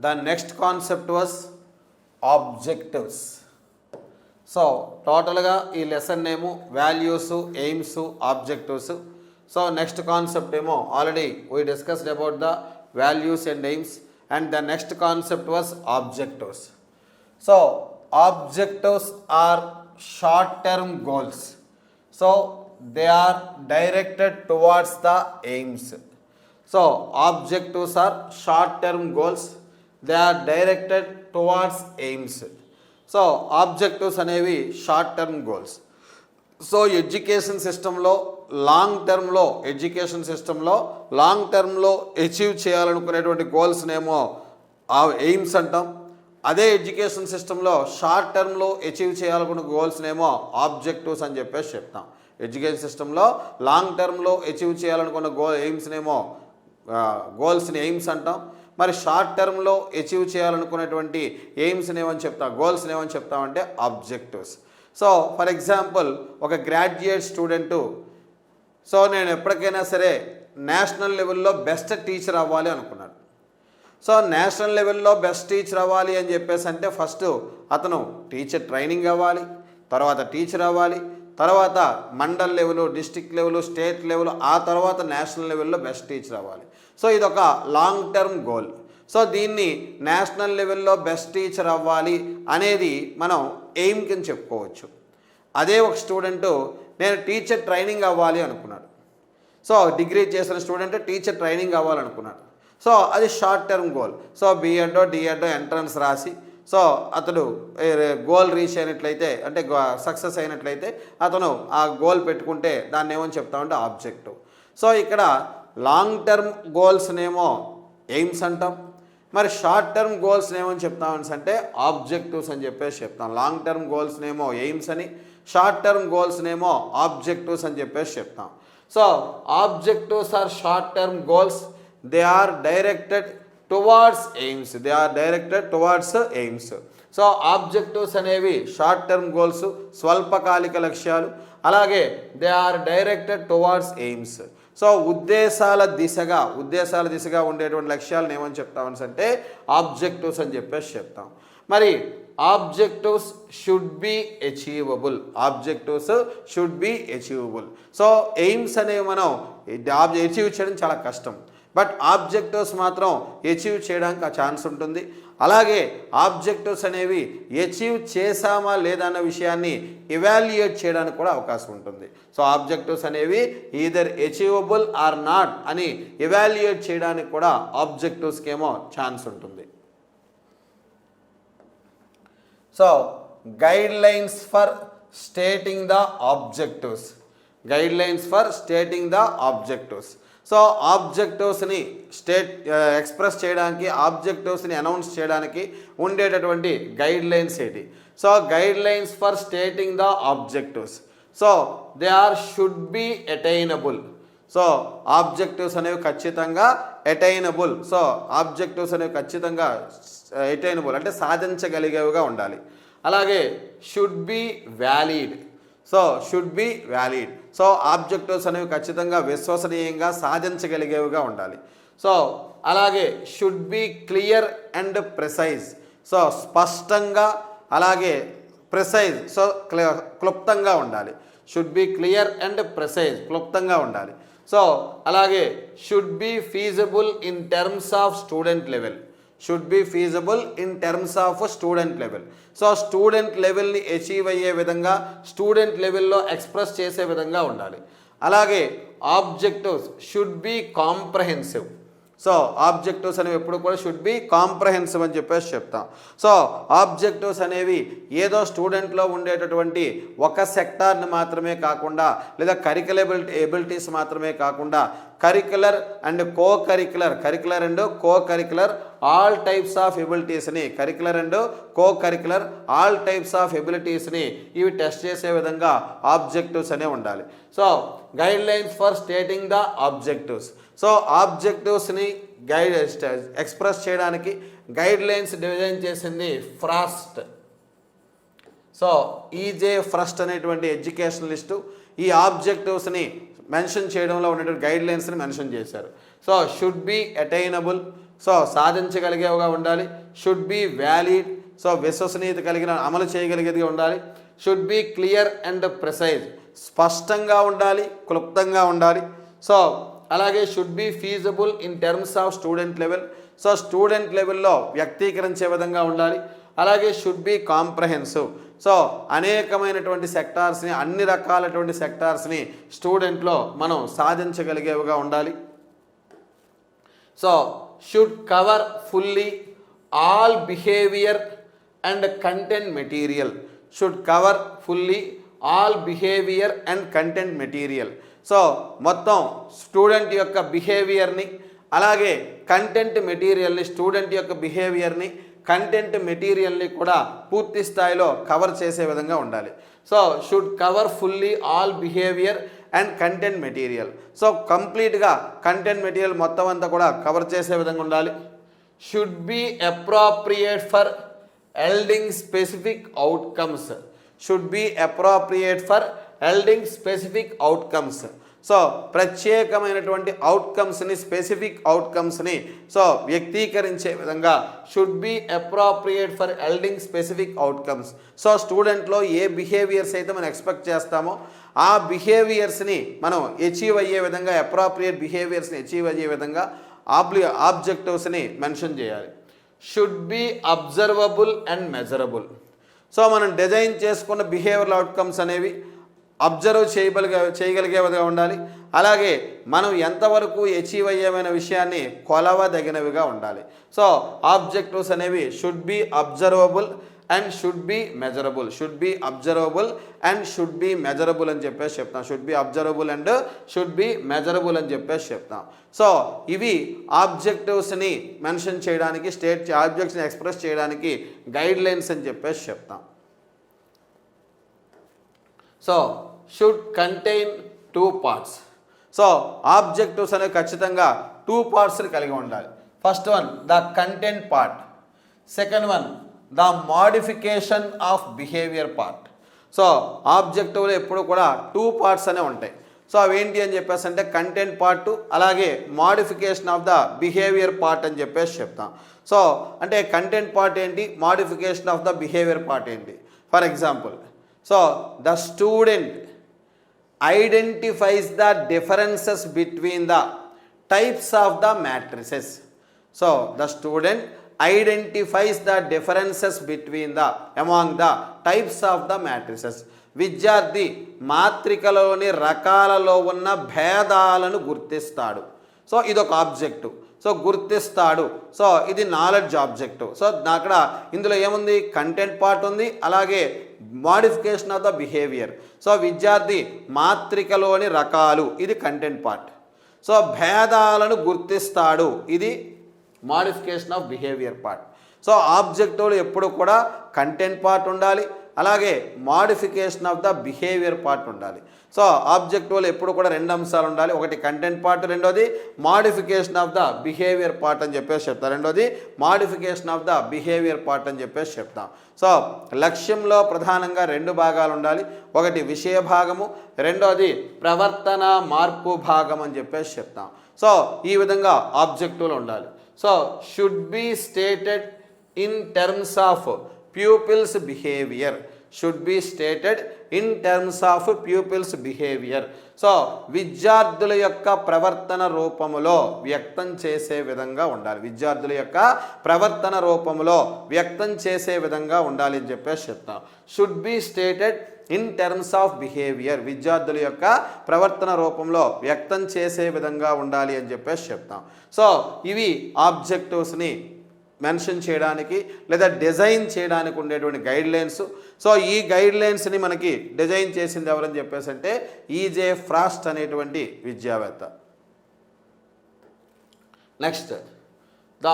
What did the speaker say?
The next concept was objectives. So టోటల్గా ఈ lesson నేము values, aims, objectives. So next concept ఏమో already we discussed about the values and aims, and the next concept was objectives. So objectives are short term goals. So they are directed towards the aims. So objectives are short term goals, they are directed towards aims. So objectives అనేవి short term goals. So education సిస్టంలో long టర్మ్లో long టర్మ్లో achieve చేయాలనుకునేటువంటి గోల్స్నేమో AIIMS అంటాం. అదే education సిస్టంలో short టర్మ్లో achieve చేయాలనుకున్న గోల్స్నేమో objectives అని చెప్పేసి చెప్తాం. ఎడ్యుకేషన్ సిస్టంలో లాంగ్ టర్మ్లో అచీవ్ చేయాలనుకున్న ఎయిమ్స్నేమో గోల్స్ని ఎయిమ్స్ అంటాం. మరి షార్ట్ టర్మ్లో అచీవ్ చేయాలనుకునేటువంటి ఎయిమ్స్ని ఏమని చెప్తాం, గోల్స్ని ఏమని చెప్తామంటే ఆబ్జెక్టివ్స్. సో ఫర్ ఎగ్జాంపుల్ ఒక గ్రాడ్యుయేట్ స్టూడెంటు, సో నేను ఎప్పటికైనా సరే నేషనల్ లెవెల్లో బెస్ట్ టీచర్ అవ్వాలి అనుకున్నాడు. సో నేషనల్ లెవెల్లో బెస్ట్ టీచర్ అవ్వాలి అని చెప్పేసి అంటే ఫస్ట్ అతను టీచర్ ట్రైనింగ్ అవ్వాలి, తర్వాత టీచర్ అవ్వాలి, తర్వాత mandal level, district level, state level, ఆ తర్వాత నేషనల్ లెవెల్లో బెస్ట్ టీచర్ అవ్వాలి. సో ఇదొక లాంగ్ టర్మ్ గోల్. సో దీన్ని నేషనల్ లెవెల్లో బెస్ట్ టీచర్ అవ్వాలి అనేది మనం ఎయిమ్ కింద చెప్పుకోవచ్చు. అదే ఒక స్టూడెంటు నేను టీచర్ ట్రైనింగ్ అవ్వాలి అనుకున్నాడు. సో డిగ్రీ చేసిన స్టూడెంట్ టీచర్ ట్రైనింగ్ అవ్వాలనుకున్నాడు. సో అది షార్ట్ టర్మ్ గోల్. సో బిఎడ్ఓ డిఎడ్ఓ ఎంట్రన్స్ రాసి సో అతడు గోల్ రీచ్ అయినట్లయితే అంటే సక్సెస్ అయినట్లయితే అతను ఆ గోల్ పెట్టుకుంటే దాన్ని ఏమని చెప్తామంటే ఆబ్జెక్టివ్. సో ఇక్కడ లాంగ్ టర్మ్ గోల్స్నేమో ఎయిమ్స్ అంటాం, మరి షార్ట్ టర్మ్ గోల్స్ని ఏమని చెప్తామని అంటే ఆబ్జెక్టివ్స్ అని చెప్పేసి చెప్తాం. లాంగ్ టర్మ్ గోల్స్నేమో ఎయిమ్స్ అని, షార్ట్ టర్మ్ గోల్స్నేమో ఆబ్జెక్టివ్స్ అని చెప్పేసి చెప్తాం. So objectives are short term goals, they are directed towards aims. So objectives అనేవి షార్ట్ టర్మ్ గోల్స్, స్వల్పకాలిక లక్ష్యాలు. అలాగే they are directed towards aims. So ఉద్దేశాల దిశగా ఉండేటువంటి లక్ష్యాలను ఏమని చెప్తామని అంటే ఆబ్జెక్టివ్స్ అని చెప్పేసి చెప్తాం. మరి objectives should B achievable. So AIIMS అనేవి మనం అచీవ్ చేయడం చాలా కష్టం, బట్ ఆబ్జెక్టివ్స్ మాత్రం అచీవ్ చేయడానికి ఆ ఛాన్స్ ఉంటుంది. అలాగే ఆబ్జెక్టివ్స్ అనేవి అచీవ్ చేసామా లేదా అన్న విషయాన్ని ఎవాల్యుయేట్ చేయడానికి కూడా అవకాశం ఉంటుంది. సో ఆబ్జెక్టివ్స్ అనేవి ఈదర్ అచీవబుల్ ఆర్ నాట్ అని ఎవాల్యుయేట్ చేయడానికి కూడా ఆబ్జెక్టివ్స్కి ఏమో ఛాన్స్ ఉంటుంది. So guidelines for stating the objectives. So ఆబ్జెక్టివ్స్ని ఎక్స్ప్రెస్ చేయడానికి, ఆబ్జెక్టివ్స్ని అనౌన్స్ చేయడానికి ఉండేటటువంటి గైడ్ లైన్స్ ఏంటి? So guidelines for stating the objectives. So they are should be attainable. So objectives అనేవి ఖచ్చితంగా అటైనబుల్. సో ఆబ్జెక్టివ్స్ అనేవి ఖచ్చితంగా అటైనబుల్ అంటే సాధించగలిగేవిగా ఉండాలి. అలాగే should be valid. So objectives అనేవి ఖచ్చితంగా విశ్వసనీయంగా సాధించగలిగేవిగా ఉండాలి. సో అలాగే should be clear and precise. So స్పష్టంగా, అలాగే ప్రిసైజ్, సో క్లుప్తంగా ఉండాలి. Should be clear and precise, క్లుప్తంగా ఉండాలి. సో అలాగే should be feasible in terms of student level. So student లెవెల్ని అచీవ్ అయ్యే విధంగా, స్టూడెంట్ లెవెల్లో ఎక్స్ప్రెస్ చేసే విధంగా ఉండాలి. అలాగే objectives should be comprehensive. So objectives అనేవి ఎప్పుడు కూడా షుడ్ బి కాంప్రహెన్సివ్ అని చెప్పేసి చెప్తాం. సో ఆబ్జెక్టివ్స్ అనేవి ఏదో స్టూడెంట్లో ఉండేటటువంటి ఒక సెక్టార్ని మాత్రమే కాకుండా, లేదా కరికులర్ ఎబిలిటీస్ మాత్రమే కాకుండా, curricular and co curricular all types of ఎబిలిటీస్ని, ఆల్ టైప్స్ ఆఫ్ ఎబిలిటీస్ని ఇవి టెస్ట్ చేసే విధంగా ఆబ్జెక్టివ్స్ అనేవి ఉండాలి. So guidelines for stating the objectives. So ఆబ్జెక్టివ్స్ని ఎక్స్ప్రెస్ చేయడానికి గైడ్ లైన్స్ డిజైన్ చేసింది ఫ్రాస్ట్. సో ఈజే ఫ్రస్ట్ అనేటువంటి ఎడ్యుకేషనలిస్టు ఈ ఆబ్జెక్టివ్స్ని మెన్షన్ చేయడంలో ఉన్నటువంటి గైడ్ లైన్స్ని మెన్షన్ చేశారు. So should be attainable, so సాధించగలిగేవిగా ఉండాలి. షుడ్ బి వ్యాలిడ్, సో విశ్వసనీయత కలిగిన అమలు చేయగలిగేదిగా ఉండాలి. Should be clear and precise, స్పష్టంగా ఉండాలి, క్లుప్తంగా ఉండాలి. సో అలాగే should B feasible in terms of student level, so student లెవెల్లో వ్యక్తీకరించే విధంగా ఉండాలి. అలాగే షుడ్ బి కాంప్రహెన్సివ్, సో అనేకమైనటువంటి సెక్టార్స్ని, అన్ని రకాలటువంటి సెక్టార్స్ని స్టూడెంట్లో మనం సాధించగలిగేవిగా ఉండాలి. So should cover fully all behaviour and content material, should cover fully all behaviour and content material. So మొత్తం స్టూడెంట్ యొక్క బిహేవియర్ని, అలాగే కంటెంట్ మెటీరియల్ని, స్టూడెంట్ యొక్క బిహేవియర్ని, కంటెంట్ మెటీరియల్ని కూడా పూర్తి స్థాయిలో కవర్ చేసే విధంగా ఉండాలి. So should cover fully all behaviour and content material, so కంప్లీట్గా కంటెంట్ మెటీరియల్ మొత్తం అంతా కూడా కవర్ చేసే విధంగా ఉండాలి. Should be appropriate for yielding specific outcomes, should be appropriate for yielding specific outcomes, so ప్రత్యేకమైనటువంటి అవుట్కమ్స్ని, స్పెసిఫిక్ అవుట్కమ్స్ని సో వ్యక్తీకరించే విధంగా should be appropriate for yielding specific outcomes. So స్టూడెంట్లో ఏ బిహేవియర్స్ అయితే మనం ఎక్స్పెక్ట్ చేస్తామో ఆ బిహేవియర్స్ని మనం అచీవ్ అయ్యే విధంగా, అప్రోప్రియేట్ బిహేవియర్స్ని అచీవ్ అయ్యే విధంగా ఆబ్జెక్టివ్స్ని మెన్షన్ చేయాలి. Should be observable and measurable, so మనం డిజైన్ చేసుకున్న బిహేవియరల్ అవుట్కమ్స్ అనేవి అబ్జర్వ్ చేయగలిగేవిగా ఉండాలి. అలాగే మనం ఎంతవరకు అచీవ్ అయ్యేమైన విషయాన్ని కొలవదగినవిగా ఉండాలి. సో ఆబ్జెక్టివ్స్ అనేవి should be observable and should be measurable, should be observable and should be measurable అని చెప్పేసి చెప్తాం. Should be observable and should be measurable అని చెప్పేసి చెప్తాం. సో ఇవి ఆబ్జెక్టివ్స్ని మెన్షన్ చేయడానికి, ఆబ్జెక్ట్స్ని ఎక్స్ప్రెస్ చేయడానికి గైడ్ లైన్స్ అని చెప్పేసి చెప్తాం. So should contain 2 parts, so objectives అనేవి ఖచ్చితంగా 2 partsని కలిగి ఉండాలి. First one the content part, second one the modification of behaviour part. So ఆబ్జెక్టివ్లో ఎప్పుడు కూడా 2 parts అనే ఉంటాయి. సో అవేంటి అని చెప్పేసి అంటే కంటెంట్ పార్ట్, అలాగే modification of the behaviour part అని చెప్పేసి చెప్తాం. సో అంటే కంటెంట్ పార్ట్ ఏంటి, modification of the behaviour part ఏంటి. For example, so the student identifies the differences between the types of the matrices. So the student identifies the differences between the among the types of the matrices. విద్యార్థి మాత్రికలోని రకాలలో ఉన్న భేదాలను గుర్తిస్తాడు. So ఇదొక objective. So గుర్తిస్తాడు, so ఇది knowledge objective. So అక్కడ ఇందులో ఏముంది, కంటెంట్ పార్ట్ ఉంది, అలాగే modification of the behaviour. So విద్యార్థి మాత్రికలోని రకాలు, ఇది కంటెంట్ పార్ట్. సో భేదాలను గుర్తిస్తాడు, ఇది modification of behaviour part. So ఆబ్జెక్టివ్లు ఎప్పుడు కూడా కంటెంట్ పార్ట్ ఉండాలి, అలాగే modification of the behaviour part ఉండాలి. సో ఆబ్జెక్టివ్లో ఎప్పుడు కూడా 2 అంశాలు ఉండాలి. ఒకటి కంటెంట్ పార్ట్, రెండోది modification of the behaviour part అని చెప్పేసి చెప్తాం. రెండోది modification of the behaviour part అని చెప్పేసి చెప్తాం. సో లక్ష్యంలో ప్రధానంగా 2 భాగాలు ఉండాలి. ఒకటి విషయ భాగము, రెండోది ప్రవర్తన మార్పు భాగం అని చెప్పేసి చెప్తాం. సో ఈ విధంగా ఆబ్జెక్టివ్లు ఉండాలి. So should B stated in terms of pupils behavior, should be stated in terms of pupils behavior. So విద్యార్థుల యొక్క ప్రవర్తన రూపములో వ్యక్తం చేసే విధంగా ఉండాలి. విద్యార్థుల యొక్క ప్రవర్తన రూపములో వ్యక్తం చేసే విధంగా ఉండాలి అని చెప్పేసి చెప్తాం. Should be stated in terms of behaviour, విద్యార్థుల యొక్క ప్రవర్తన రూపంలో వ్యక్తం చేసే విధంగా ఉండాలి అని చెప్పేసి చెప్తాం. సో ఇవి ఆబ్జెక్టివ్స్ని మెన్షన్ చేయడానికి లేదా డిజైన్ చేయడానికి ఉండేటువంటి గైడ్ లైన్స్. సో ఈ గైడ్ లైన్స్ని మనకి డిజైన్ చేసింది ఎవరని చెప్పేసి అంటే ఈజే ఫ్రాస్ట్ అనేటువంటి విద్యావేత్త. Next the